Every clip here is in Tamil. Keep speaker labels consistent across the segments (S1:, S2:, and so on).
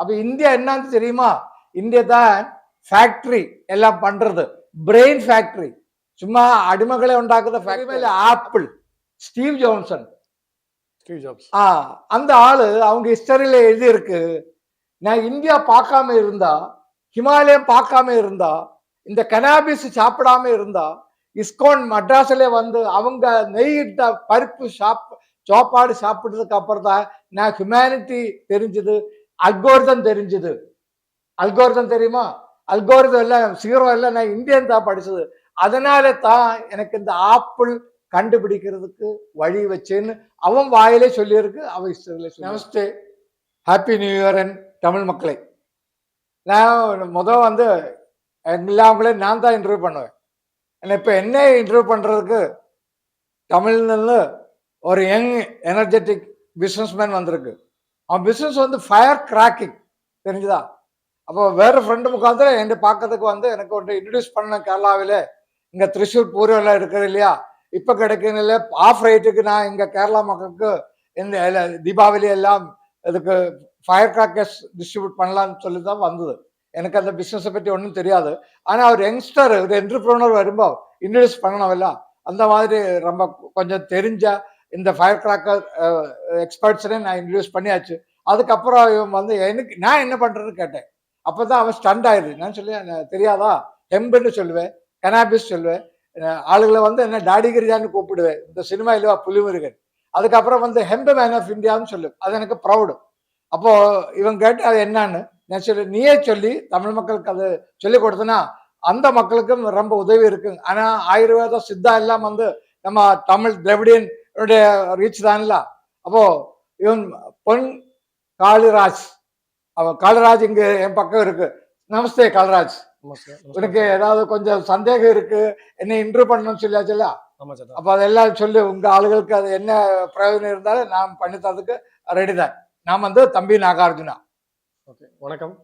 S1: அப்ப இந்தியா என்னன்னு தெரியுமா? இந்தியா தான் ஃபேக்டரி எல்லாம் பண்றது, பிரெயின் ஃபேக்டரி. சும்மா அடிமகளை உண்டாக்குற factory. Apple, Steve Johnson,
S2: Steve Jobs.
S1: அந்த ஆளு அவங்க ஹிஸ்டரியில எழுதி இருக்கு, நான் இந்தியா பார்க்காம இருந்தா, ஹிமாலயம் பார்க்காம இருந்தா, இந்த கனாபிஸ் சாப்பிடாம இருந்தா, இஸ்கான் மட்ராஸ்ல வந்து அவங்க நெய்யிட்ட பருப்பு சாப்பாடு சாப்பிட்டதுக்கு அப்புறம் தான் நான் ஹியூமனிட்டி தெரிஞ்சது, அல்கோரிதம் தெரிஞ்சது. அல்கோரிதம் தெரியுமா? அல்கோரிதம் எல்லாம் சீரோ எல்லாம் நான் இந்தியன் தான் படிச்சது. அதனால தான் எனக்கு இந்த ஆப்பிள் கண்டுபிடிக்கிறதுக்கு வழி வச்சேன்னு அவன் வாயிலே சொல்லியிருக்கு, அவன் ஹிஸ்டரியில சொல்லி. Namaste, happy new year and Tamil மக்களை. நான் முதல் வந்து எல்லாவங்களையும் நான் தான் இன்டர்வியூ பண்ணுவேன். இப்போ என்ன இன்டர்வியூ பண்ணுறதுக்கு தமிழ்ல ஒரு யங் எனர்ஜெட்டிக் பிஸ்னஸ்மேன் வந்திருக்கு. அவன் பிஸ்னஸ் வந்து ஃபயர் கிராக்கிங், தெரிஞ்சுதா? அப்போ வேற ஃப்ரெண்டு முகாந்திரம் என்னை பார்க்கறதுக்கு வந்து எனக்கு ஒன்று இன்ட்ரடியூஸ் பண்ண கேரளாவில். இங்கே திருச்சூர் பூரெல்லாம் இருக்கிறது இல்லையா, இப்போ கிடைக்கல ஆஃப் ரேட்டுக்கு நான் இங்கே கேரளா மக்களுக்கு இந்த தீபாவளி எல்லாம் இதுக்கு ஃபயர் கிராக்கர்ஸ் டிஸ்ட்ரிபியூட் பண்ணலான்னு சொல்லி தான் வந்தது. எனக்கு அந்த பிஸ்னஸை பற்றி ஒன்றும் தெரியாது. ஆனால் ஒரு யங்ஸ்டர், ஒரு என்டர்பிரனர் வரும்போது இன்ட்ரடியூஸ் பண்ணணும்ல, அந்த மாதிரி ரொம்ப கொஞ்சம் தெரிஞ்ச இந்த ஃபயர் கிராக்கர் எக்ஸ்பர்ட்ஸ்னே நான் இன்ட்ரடியூஸ் பண்ணியாச்சு. அதுக்கப்புறம் இவன் வந்து எனக்கு நான் என்ன பண்ணுறதுன்னு கேட்டேன். அப்போ தான் அவன் ஸ்டண்ட் ஆயிடுது. நான் சொல்லுவேன், தெரியாதா, ஹெம்புன்னு சொல்லுவேன், கனாபிஸ் சொல்லுவேன், ஆளுகளை வந்து என்ன டாடிகிரிஜான்னு கூப்பிடுவேன், இந்த சினிமா இல்லைவா புலிமுருகன். அதுக்கப்புறம் வந்து ஹெம்பு மேன் ஆஃப் இந்தியான்னு சொல்லு, அது எனக்கு ப்ரௌடு. அப்போ இவன் கேட்டு அது என்னன்னு நான் சொல்லி, நீயே சொல்லி தமிழ் மக்களுக்கு அது சொல்லி கொடுத்தனா அந்த மக்களுக்கும் ரொம்ப உதவி இருக்கு. ஆனா ஆயுர்வேத சித்தா எல்லாம் வந்து நம்ம தமிழ் திராவிடியன் ரீச் தான்ல. அப்போ இவன் பொன் காளிராஜ், அவன் காளிராஜ் இங்க என் பக்கம் இருக்கு. நமஸ்தே காளிராஜ். உனக்கு ஏதாவது கொஞ்சம் சந்தேகம் இருக்கு, என்ன இன்டர்வியூ பண்ணணும்னு சொல்லியாச்சுல்ல? அப்ப அதெல்லாம் சொல்லி உங்க ஆளுகளுக்கு அது என்ன பிரயோஜனம் இருந்தாலும் நான் பண்ணி தரதுக்கு ரெடி தான். நான் வந்து தம்பி நாகார்ஜுனா.
S2: ஓகே, வணக்கம்.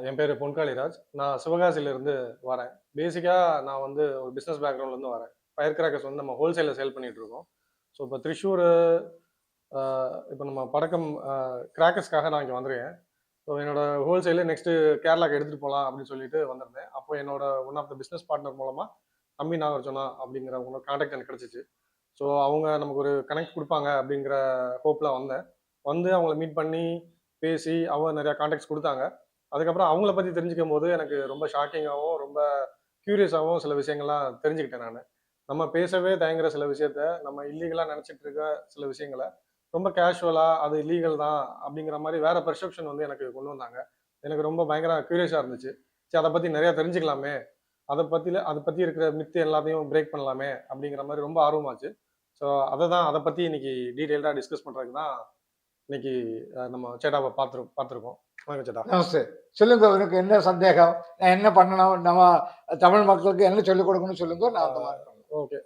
S2: என் பேர் பொன் காளிராஜ். நான் சிவகாசியிலேருந்து வரேன். பேசிக்காக நான் வந்து ஒரு பிஸ்னஸ் பேக்ரவுண்ட்லேருந்து வரேன். ஃபயர் கிராக்கர்ஸ் வந்து நம்ம ஹோல்சேலில் சேல் பண்ணிகிட்டு இருக்கோம். ஸோ இப்போ திருச்சூர் இப்போ நம்ம படக்கம் கிராக்கர்ஸ்க்காக நான் இங்கே வந்துருக்கேன். ஸோ என்னோட ஹோல்சேலு நெக்ஸ்ட்டு கேரளாக்கு எடுத்துகிட்டு போகலாம் அப்படின்னு சொல்லிட்டு வந்திருந்தேன். அப்போ என்னோட one of the business partner மூலமாக தம்பி நாகார்ஜுனா அப்படிங்கிறவங்களோட கான்டாக்ட் எனக்கு கிடச்சிச்சு. ஸோ அவங்க நமக்கு ஒரு கனெக்ட் கொடுப்பாங்க அப்படிங்கிற ஹோப்பில் வந்தேன். வந்து அவங்கள மீட் பண்ணி பேசி அவங்க நிறையா கான்டாக்ட்ஸ் கொடுத்தாங்க. அதுக்கப்புறம் அவங்கள பற்றி தெரிஞ்சுக்கும் போது எனக்கு ரொம்ப ஷாக்கிங்காகவும் ரொம்ப க்யூரியஸாகவும் சில விஷயங்கள்லாம் தெரிஞ்சுக்கிட்டேன். நான் நம்ம பேசவே தயங்குற சில விஷயத்த, நம்ம இல்லீகலாக நினச்சிட்டு இருக்க சில விஷயங்களை ரொம்ப கேஷுவலாக அது இல்லீகல் தான் அப்படிங்கிற மாதிரி வேற பெர்செப்ஷன் வந்து எனக்கு கொண்டு வந்தாங்க. எனக்கு ரொம்ப பயங்கர க்யூரியஸாக இருந்துச்சு. சரி, அதை பற்றி நிறையா தெரிஞ்சுக்கலாமே, அதை பற்றி இருக்கிற மித்து எல்லாத்தையும் பிரேக் பண்ணலாமே அப்படிங்கிற மாதிரி ரொம்ப ஆர்வமாச்சு. ஸோ அதை பற்றி இன்னைக்கு டீட்டெயில்டாக டிஸ்கஸ் பண்ணுறதுக்கு தான் இன்னைக்கு நம்ம சேட்டாவை பார்த்துருக்கோம். வணக்கம் சேட்டா.
S1: நமஸ்தே. சொல்லுங்க, உனக்கு என்ன சந்தேகம், நான் என்ன பண்ணணும், நம்ம தமிழ் மக்களுக்கு என்ன சொல்லிக் கொடுக்கணும்னு சொல்லுங்க. நான்
S2: ஓகே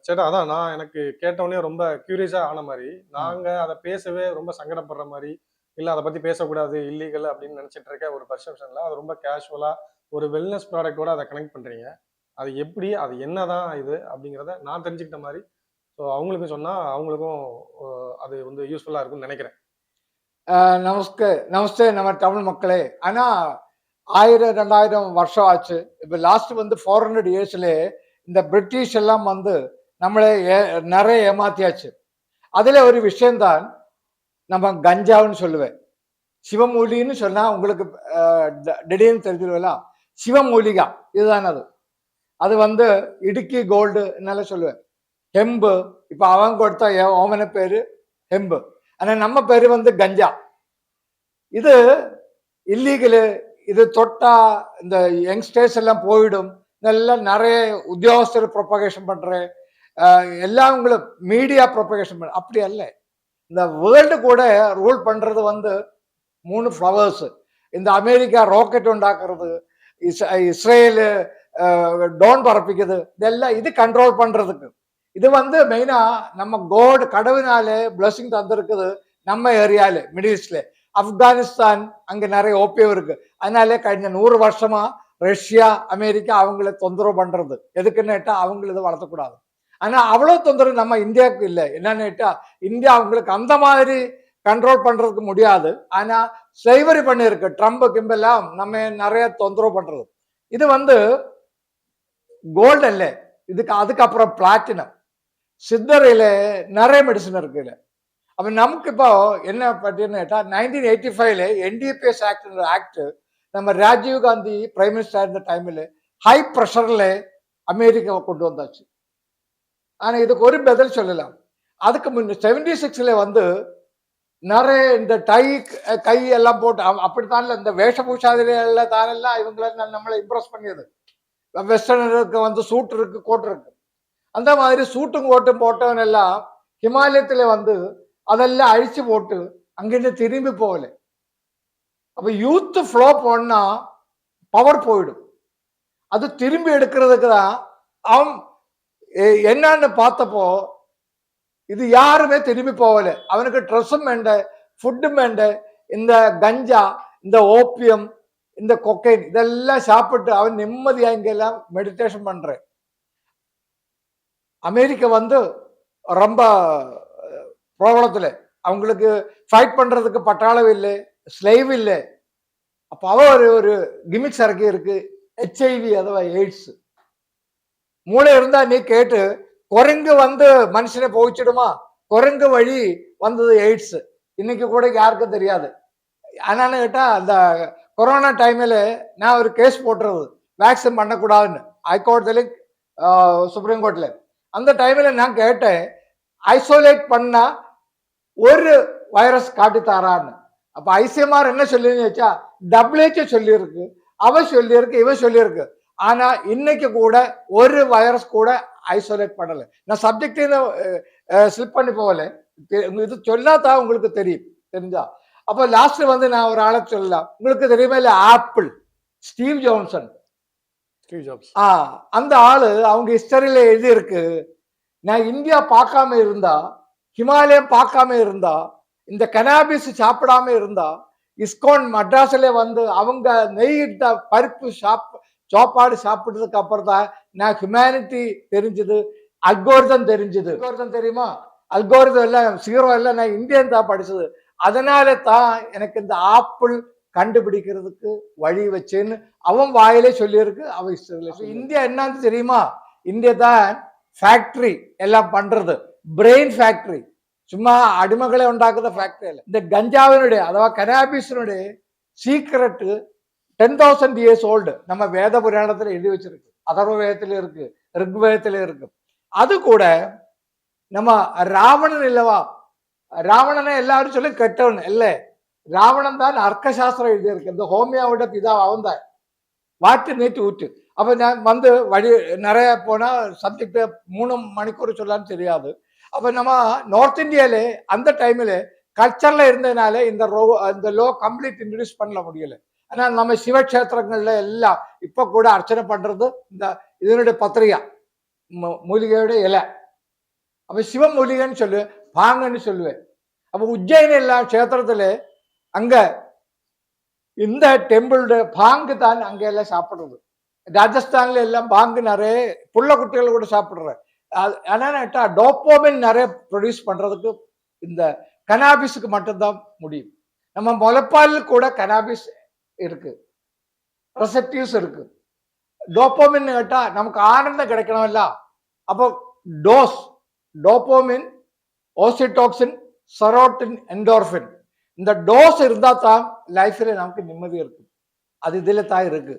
S2: சேட்டா, அதான் நான் எனக்கு கேட்டவுடனே ரொம்ப க்யூரியஸாக ஆன மாதிரி, நாங்கள் அதை பேசவே ரொம்ப சங்கடப்படுற மாதிரி, இல்லை அதை பற்றி பேசக்கூடாது இல்லீகல் அப்படின்னு நினச்சிட்டு இருக்க ஒரு பர்செப்ஷனில் அது ரொம்ப கேஷுவலாக ஒரு வெல்னஸ் ப்ராடக்டோட அதை கனெக்ட் பண்ணுறீங்க. அது எப்படி, அது என்ன தான் இது அப்படிங்கிறத நான் தெரிஞ்சுக்கிட்ட மாதிரி, ஸோ அவங்களுக்கும் சொன்னால் அவங்களுக்கும் அது வந்து யூஸ்ஃபுல்லாக இருக்கும்னு நினைக்கிறேன்.
S1: நமஸ்தே நம்ம தமிழ் மக்களே. ஆனால் 1000-2000 வருஷம் ஆச்சு. இப்போ லாஸ்ட் வந்து 400 இயர்ஸ்ல இந்த பிரிட்டிஷ் எல்லாம் வந்து நம்மளை நிறைய ஏமாத்தியாச்சு. அதில் ஒரு விஷயம்தான் நம்ம கஞ்சாவுன்னு சொல்லுவேன். சிவமூலின்னு சொன்னால் உங்களுக்கு திடீர்னு தெரிஞ்சிருவா, சிவமூலிகா இதுதான் அது. அது வந்து இடுக்கி கோல்டு என்னால சொல்லுவேன். ஹெம்பு, இப்போ அவங்க கொடுத்த ஓமன பேரு ஹெம்பு, ஆனால் நம்ம பேரு வந்து கஞ்சா. இது இல்லீகலு. இது தொட்டா இந்த யங்ஸ்டர்ஸ் எல்லாம் போயிடும். இதெல்லாம் நிறைய உத்தியோகஸ்தர் ப்ரொபகேஷன் பண்றேன், எல்லாங்களும் மீடியா ப்ரொபகேஷன் பண்ண. அப்படி அல்ல, இந்த வேர்ல்டு கூட ரூல் பண்றது வந்து 3 ஃப்ளவர்ஸ். இந்த அமெரிக்கா ராக்கெட் உண்டாக்குறது, இஸ்ரேலு டோன் பரப்பிக்குது, இதெல்லாம் இது கண்ட்ரோல் பண்றதுக்கு. இது வந்து மெயினா நம்ம கோட் கடவுனாலே பிளஸிங் தந்திருக்குது நம்ம ஏரியால மிடில் ஈஸ்ட்ல. ஆப்கானிஸ்தான் அங்க நிறைய ஓபியம் இருக்கு. அதனாலே കഴിഞ്ഞ 100 வருஷமா ரஷ்யா அமெரிக்கா அவங்கள தொந்தரவு பண்றது. எதுக்குன்னு கேட்டா அவங்கள இதை வளர்த்தக்கூடாது. ஆனா அவ்வளவு தொந்தரவு நம்ம இந்தியாவுக்கு இல்லை. என்னன்னு கேட்டா இந்தியா அவங்களுக்கு அந்த மாதிரி கண்ட்ரோல் பண்றதுக்கு முடியாது. ஆனா ஸ்லைவரி பண்ணிருக்கு ட்ரம்ப் கிம்பெல்லாம் நம்ம நிறைய தொந்தரவு பண்றது. இது வந்து கோல்டு அல்ல, இதுக்கு அதுக்கப்புறம் பிளாட்டினம். சித்தரையில நிறைய மெடிசன் இருக்கு இதுல. அப்ப நமக்கு இப்போ என்ன பற்றின்னு கேட்டா 1985ல என்டிபிஎஸ் ஆக்ட் நம்ம ராஜீவ் காந்தி பிரைம் மினிஸ்டர் இருந்த டைம்ல ஹை ப்ரெஷர்ல அமெரிக்காவை கொண்டு வந்தாச்சு. ஆனா இதுக்கு ஒரு பதில் சொல்லலாம். அதுக்கு முன்ன 76ல வந்து நிறைய இந்த டை கை எல்லாம் போட்டு அப்படித்தான் இந்த வேஷபூஷாதில தானெல்லாம் இவங்களை நம்மளை இம்ப்ரெஸ் பண்ணியது. வெஸ்டர்னருக்கு வந்து சூட் இருக்கு, கோட் இருக்கு. அந்த மாதிரி சூட்டும் கோட்டும் போட்டவன் எல்லாம் ஹிமாலயத்துல வந்து அதெல்லாம் அழிச்சு போட்டு அங்கிருந்து திரும்பி போகல. அப்ப யூத் ஃப்ளோ போனா பவர் போயிடும். அது திரும்பி எடுக்கிறதுக்கு தான் அவன் என்னன்னு பார்த்தப்போ இது யாருமே திரும்பி போகல. அவனுக்கு ட்ரெஸ்ஸும் வேண்ட, ஃபுட்டும் வேண்ட, இந்த கஞ்சா, இந்த ஓப்பியம், இந்த கொக்கைன் இதெல்லாம் சாப்பிட்டு அவன் நிம்மதியா இங்கெல்லாம் மெடிடேஷன் பண்றேன். அமெரிக்கா வந்து ரொம்ப ப்ராப்ளத்துல அவங்களுக்கு ஃபைட் பண்றதுக்கு பட்டாளம் இல்லை, ஸ்லைவ் இல்லை. அப்ப அவ ஒரு கிமிக்ஸ் இறக்கி இருக்கு, ஹெச்ஐவி அதுவா எய்ட்ஸ். மூளை இருந்தா நீ கேட்டு குரங்கு வந்து மனுஷனை போயிச்சிடுமா? குரங்கு வழி வந்தது எய்ட்ஸ். இன்னைக்கு கூட யாருக்கும் தெரியாது. ஆனான்னு கேட்டா அந்த கொரோனா டைம்ல நான் ஒரு கேஸ் போட்டுறது வேக்சின் பண்ணக்கூடாதுன்னு ஹைகோர்ட்ல, சுப்ரீம் கோர்ட்ல. அந்த டைம்ல நான் கேட்டேன், ஐசோலேட் பண்ணா ஒரு வைரஸ் காட்டி தாரான்னு. அப்ப ஐசிஎம்ஆர் என்ன சொல்லி வச்சா WHO சொல்லியிருக்கு, அவ சொல்லியிருக்கு, இவ சொல்லியிருக்கு. ஆனா இன்னைக்கு கூட ஒரு வைரஸ் கூட ஐசோலேட் பண்ணல. நான் சப்ஜெக்ட் ஸ்லிப் பண்ணி போகல, இது சொல்லாதான் உங்களுக்கு தெரியும். தெரிஞ்சா அப்ப லாஸ்ட் வந்து நான் ஒரு ஆளை சொல்லலாம், உங்களுக்கு தெரியுமா இல்ல, apple Steve Johnson.
S2: Steve Jobs.
S1: அந்த ஆளு அவங்க ஹிஸ்டரியில எழுதி இருக்கு, நான் இந்தியா பார்க்காம இருந்தா, ஹிமாலயம் பார்க்காம இருந்தா, இந்த கனாபிஸ் சாப்பிடாம இருந்தா, இஸ்கான் மட்ராஸ்ல வந்து அவங்க நெய்யிட்ட பருப்பு சாப்பாடு சாப்பிட்டதுக்கு அப்புறம் தான் நான் ஹியூமனிட்டி தெரிஞ்சது, அல்கோரிதம் தெரிஞ்சது. அல்கோரிதம் தெரியுமா? அல்கோரிதம் எல்லாம் சீரோ எல்லாம் நான் இந்தியன் தான் படிச்சது. அதனால தான் எனக்கு இந்த ஆப்பிள் கண்டுபிடிக்கிறதுக்கு வழி வச்சேன்னு அவன் வாயிலே சொல்லியிருக்கு, அவன் ஹிஸ்டரியில. இந்தியா என்னன்னு தெரியுமா? இந்தியா தான் ஃபேக்டரி எல்லாம் பண்றது, பிரெயின் ஃபேக்டரி. சும்மா அடிமகளை உண்டாக்குற ஃபேக்டரி இல்லை. இந்த கஞ்சாவினுடைய அഥവാ கனாபிஸினுடைய சீக்ரெட் 10,000 years ஓல்டு நம்ம வேத புராணத்துல எழுதி வச்சிருக்கு, அதர்வ வேதத்துல இருக்கு, ரிக்வேதத்துல இருக்கு. அது கூட நம்ம ராவணன் இல்லவா, ராவணனை எல்லாரும் சொல்லி கெட்டவன் இல்ல, ராவணன் தான் அர்க்கசாஸ்திரம் எழுதியிருக்கு. இந்த ஹோமியாவோட பிதா அவன் தான். வாட்டு நீட்டு ஊட்டு. அப்ப நான் வந்து வழி நிறைய போனா சப்ஜெக்ட் 3 மணிக்கூர் சொல்லான்னு தெரியாது. அப்ப நம்ம நார்த் இந்தியால அந்த டைம்ல கல்ச்சர்ல இருந்ததுனால இந்த லோ கம்ப்ளீட் இன்ட்ரடியூஸ் பண்ண முடியல. ஆனா நம்ம சிவக்ஷேத்திரங்கள்ல எல்லாம் இப்ப கூட அர்ச்சனை பண்றது இந்த இதனுடைய பத்திரிகை மூலிகையோட இலை. அப்ப சிவ மூலிகைன்னு சொல்லு, பாங்கன்னு சொல்லுவேன். அப்ப உஜ்ஜயினி எல்லாம் கஷேத்திரத்துல அங்க இந்த டெம்பிளோட பாங்கு தான் அங்க எல்லாம் சாப்பிடுறது. ராஜஸ்தான்ல எல்லாம் பாங்கு நிறைய புள்ள குட்டிகள் கூட சாப்பிடுற. ஆனா டோப்போமின் நிறைய ப்ரொடியூஸ் பண்றதுக்கு இந்த கனாபிஸுக்கு மட்டும்தான் முடியும். நம்ம முளைப்பாலில் கூட கனாபிஸ் இருக்கு, ரெசெப்டிவ்ஸ் இருக்கு. டோப்போமின் கேட்டா நமக்கு ஆனந்தம் கிடைக்கணும்ல. அப்போ டோப்போமின், ஓசிடோக்சின், செரோட்டின், என்டோர்பின், இந்த டோஸ் இருந்தா தான் லைஃப்ல நமக்கு நிம்மதி இருக்கு. அது இதுல தான் இருக்கு,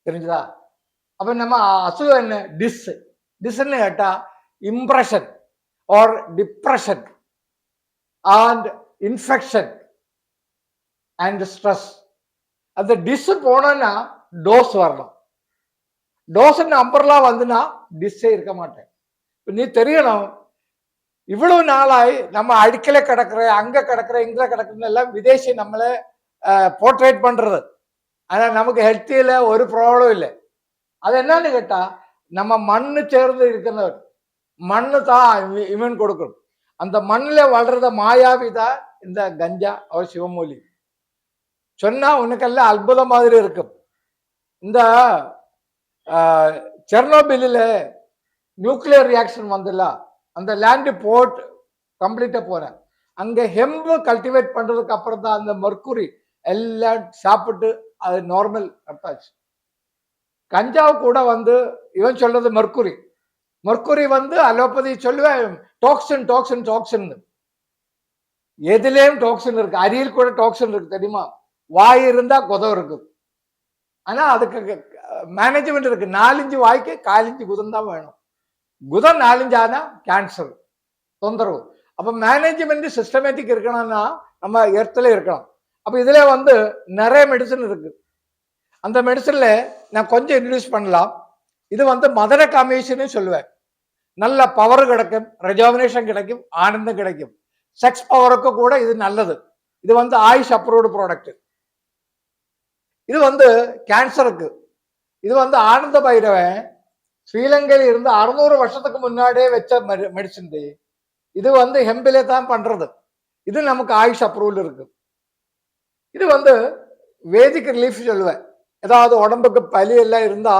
S1: தெரிஞ்சுதா? அப்ப நம்ம அசுகம் என்ன, டிஸ்ன்னு கேட்டா impression or depression and infection and stress. அந்த டிஸ் போனோம்னா டோஸ் வரணும். டோஸ் நம்பர்லாம் வந்துன்னா டிஸ்ஸே இருக்க மாட்டேன். நீ தெரியணும், இவ்வளவு நாளாய் நம்ம அடுக்கல கிடக்குற, அங்க கிடக்குற, இங்க கிடக்குறன்னு எல்லாம் விதேசி நம்மளை போர்ட்ரேட் பண்றது. ஆனா நமக்கு ஹெல்த்தியில ஒரு ப்ராப்ளம் இல்லை. அது என்னன்னு கேட்டா நம்ம மண்ணு சேர்ந்து இருக்கிறவர், மண்ணு தான் இவன் கொடுக்கணும். அந்த மண்ணில் வளர்றத மாயாவி தான் இந்த கஞ்சா அவர் சிவமூலி. சொன்னா உனக்கெல்லாம் அற்புதம் மாதிரி இருக்கும். இந்த செர்னோபில்ல நியூக்ளியர் ரியாக்ஷன் வந்துல அந்த லேண்ட் போர்ட் கம்ப்ளீட்டா போனேன். அங்க ஹெம்பு கல்டிவேட் பண்றதுக்கு அப்புறம் தான் அந்த மர்க்குரி எல்லாம் சாப்பிட்டு அது நார்மல் கட்டாச்சு. கஞ்சாவு கூட வந்து இவன் சொல்றது மர்க்குரி. மர்க்குரி வந்து அலோபதி சொல்லுவேன் டாக்ஸின் டாக்ஸின் டாக்ஸின். எதுலேயும் டாக்ஸின் இருக்கு. அரியில் கூட டாக்ஸின் இருக்கு தெரியுமா? வாய் இருந்தா குதம் இருக்கு. ஆனா அதுக்கு மேனேஜ்மெண்ட் இருக்கு. 4 இன்ச்சு வாய்க்கு 4 இன்ச்சு குதம் தான் வேணும். குதம் 4 இன்ச்சு ஆனா கேன்சர் தொந்தரவு. அப்ப மேனேஜ்மெண்ட் சிஸ்டமேட்டிக் இருக்கணும்னா நம்ம எர்த்துல இருக்கணும். அப்ப இதுல வந்து நிறைய மெடிசன் இருக்கு. அந்த மெடிசன்ல நான் கொஞ்சம் இன்ட்ரடியூஸ் பண்ணலாம். இது வந்து மதன காமேஷன் சொல்லுவேன். நல்ல பவர் கிடைக்கும், ரெஜாமினேஷன் கிடைக்கும், ஆனந்தம் கிடைக்கும். செக்ஸ் பவருக்கு கூட இது நல்லது. இது வந்து ஆயுஷ் அப்ரூவ்டு ப்ராடக்ட். இது வந்து கேன்சருக்கு. இது வந்து ஆனந்த பைரவன் ஸ்ரீலங்கையில் இருந்து 600 வருஷத்துக்கு முன்னாடியே வச்ச மெடிசின். இது வந்து ஹெம்பிலே தான் பண்றது. இது நமக்கு ஆயுஷ் அப்ரூவல் இருக்கு. இது வந்து வேதிக் ரிலீஃப் சொல்லுவேன். ஏதாவது உடம்புக்கு பலி எல்லாம் இருந்தா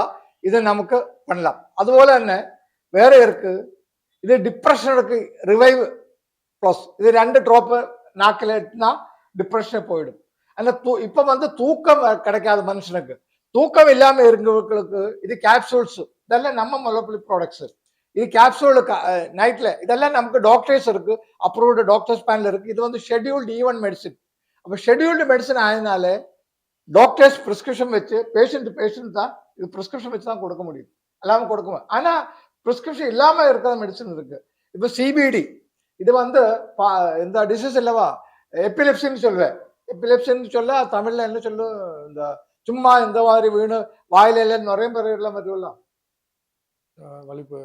S1: இது நமக்கு பண்ணலாம். அதுபோல என்ன வேற இருக்கு. இது டிப்ரெஷனுக்கு ரிவைவ் ப்ளஸ். இது 2 ட்ராப்பு நாக்கில் எட்டுனா டிப்ரெஷன் போயிடும். அந்த இப்ப வந்து தூக்கம் கிடைக்காத மனுஷனுக்கு, தூக்கம் இல்லாம இருக்கிறவங்களுக்கு இது கேப்சூல்ஸ். இதெல்லாம் நம்ம மொலோபுலி ப்ராடக்ட்ஸ். இது கேப்சூல் நைட்ல இதெல்லாம் நமக்கு டாக்டர்ஸ் இருக்கு, அப்ரூவ்டு டாக்டர்ஸ் பேனல் இருக்கு. இது வந்து ஷெட்யூல்டு ஈவன் மெடிசின். அப்ப ஷெட்யூல்டு மெடிசன் ஆயதுனால டாக்டர்ஸ் பிரிஸ்கிரிப்ஷன் வச்சு பேஷண்ட் தான் இது பிரிஸ்கிரிப்ஷன் வச்சு தான் கொடுக்க முடியும். எல்லாமே கொடுக்க. ஆனா பிரிஸ்கிரிப்ஷன் இல்லாம இருக்கிற மெடிசன் இருக்கு. இப்ப சிபிடி இது வந்து இந்த டிசீஸ் இல்லவா எபிலெப்சின்னு சொல்லுவேன். எபிலெப்சின்னு சொல்ல தமிழ்ல என்ன சொல்லு, இந்த சும்மா இந்த மாதிரி வீணு வாயில எல்லாம் நிறைய பேர் எல்லாம் வருவலாம்
S2: வலிப்பு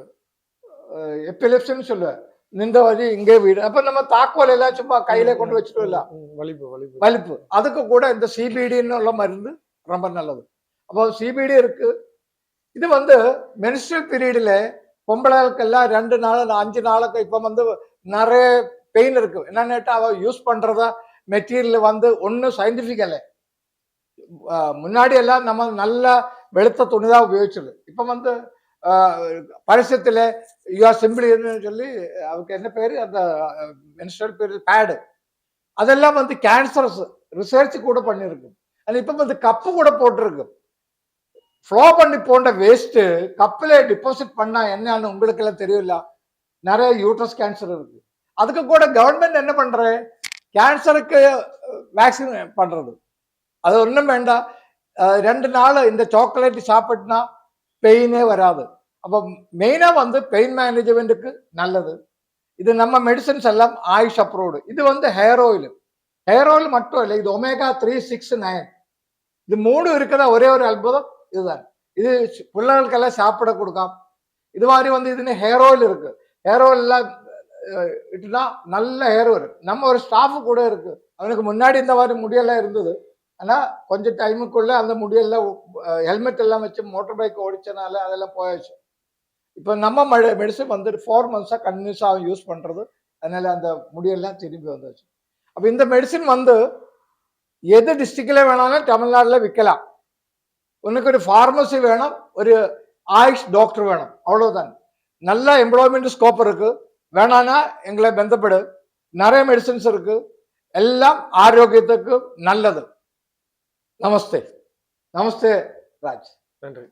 S1: எபிலெப்சின்னு சொல்லுவேன். நின்ற வழி இங்கே வீடு. அப்ப நம்ம தாக்கோல் எல்லாம் சும்மா கையில கொண்டு வச்சுட்டு இல்ல
S2: வலிப்பு வலிப்பு
S1: வலிப்பு அதுக்கு கூட இந்த சிபிடின்னு உள்ள மருந்து ரொம்ப நல்லது. அப்போ சிபிடி இருக்கு. இது வந்து மென்ஸ்ட்ரல் பீரியட்ல பொம்பளைகளுக்கெல்லாம் 2 நாள் 5 நாளுக்கு இப்ப வந்து நிறைய பெயின் இருக்கு. என்னன்னு அவ யூஸ் பண்றதா மெட்டீரியல் வந்து ஒன்னும் சயின்டிபிக் அல்ல. முன்னாடி எல்லாம் நம்ம நல்ல வெளுத்த துணிதான் உபயோகிச்சது. இப்ப வந்து பரிசத்துல யூஆர் சிம்பிள்னு சொல்லி அவருக்கு என்ன பேரு அந்த மென்ஸ்ட்ரல் பீரியட் பேடு அதெல்லாம் வந்து கேன்சர்ஸ் ரிசர்ச் கூட பண்ணிருக்கு. அது இப்ப வந்து கப்பு கூட போட்டிருக்கு. ஃப்ளோ பண்ணி போன்ற வேஸ்ட் கப்பில் டிபாசிட் பண்ணா என்னன்னு உங்களுக்கு எல்லாம் தெரியல. நிறைய யூட்ரஸ் கேன்சர் இருக்கு. அதுக்கு கூட கவர்மெண்ட் என்ன பண்ற கேன்சருக்கு வேக்சின் பண்றது. அது ஒன்றும் வேண்டாம். 2 நாள் இந்த சாக்லேட் சாப்பிட்டுனா பெயினே வராது. அப்போ மெயினா வந்து பெயின் மேனேஜ்மெண்ட்டுக்கு நல்லது. இது நம்ம மெடிசன்ஸ் எல்லாம் ஆயுஷ் அப்ரூவ்டு. இது வந்து ஹேர் ஆயில். ஹேர் ஆயில் மட்டும் இல்லை, இது ஒமேகா 3, 6, 9 இது 3 இருக்கிற ஒரே ஒரு அற்புதம் இதுதான். இது பிள்ளைகளுக்கெல்லாம் சாப்பிட கொடுക്കാം. இது மாதிரி வந்து இதுன்னு ஹேர் ஆயில் இருக்கு. ஹேர் ஆயில் எல்லாம் இட்டுனா நல்ல ஹேர் வரும். நம்ம ஒரு ஸ்டாஃப் கூட இருக்கு. அவனுக்கு முன்னாடி இந்த மாதிரி முடியெல்லாம் இருந்தது. ஆனா கொஞ்சம் டைமுக்குள்ள அந்த முடியெல்லாம் ஹெல்மெட் எல்லாம் வச்சு மோட்டர் பைக் ஓடிச்சனால அதெல்லாம் போயாச்சு. இப்போ நம்ம மெடிசன் வந்து 4 months கண்டினியூஸா யூஸ் பண்றது. அதனால அந்த முடியெல்லாம் திரும்பி வந்துச்சு. அப்ப இந்த மெடிசன் வந்து எது டிஸ்ட்ரிக்ட்ல வேணாலும் தமிழ்நாடுல விற்கலாம். உனக்கு ஒரு ஃபார்மசி வேணும், ஒரு ஆயுஷ் டாக்டர் வேணும், அவ்வளவுதான். நல்ல எம்ப்ளாய்மெண்ட் ஸ்கோப் இருக்கு. வேணான்னா எங்களை பந்தப்படு. நிறைய மெடிசன்ஸ் இருக்கு. எல்லாம் ஆரோக்கியத்துக்கு நல்லது. நமஸ்தே. நமஸ்தே ராஜ்.
S2: நன்றி.